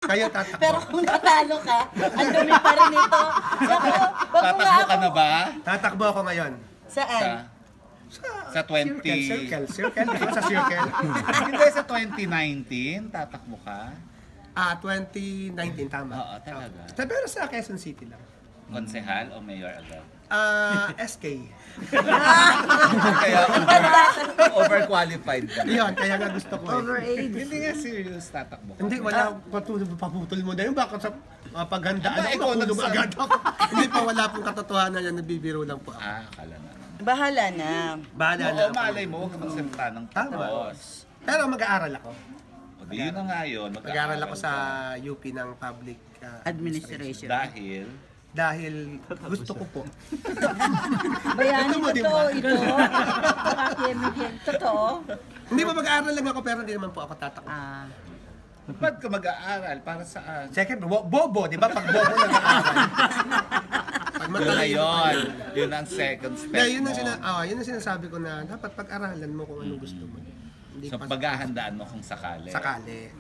Kayo tatakbo. Pero kung natalo ka, ang dumi pa rin ito. Naku, wag mo nga Tatakbo ka ako. na ba? Tatakbo ako ngayon. Saan? Sa 20... Circle. Di ba sa circle? Hindi, sa 2019, tatakbo ka? 2019, tama. Oo, talaga. Pero sa Quezon City lang. Konsehal o mayor agad? SK. Kaya overqualified ka. Yun, kaya nga gusto ko eh. Overage. Hindi nga serious, tatakbo ka. Hindi, wala. Paputol mo na yun. Baka sa paghandaan Aba, ako, ikaw makulong nagsabi. agad ako. Hindi pa, wala pong katotohanan yan. Nabibiro lang po ako. Akala na. Bahala na. Bahala na Oo, ako. malay mo, huwag ka magsalita ng Tama. tapos. Pero mag-aaral ako. O di yun na nga yun. Mag-aaral ako sa ka. UP ng Public Administration. Dahil, gusto ko po. Bayani, Ito mo, di totoo ba? ito. Nakakiyemig. Totoo? Hindi ba mag-aaral lang ako pero hindi naman po ako tatakbo. Ah. ba't ka mag-aaral? Para saan? Second, bobo, di ba? Pag bobo nag-aaral. Pag Yun na matalino pa yun. Yun ang second step Hindi, yun mo. yun ang sinasabi ko na dapat pag-aralan mo kung anong gusto mo. Hindi So, pa paghahandaan mo kung sakali. sakali.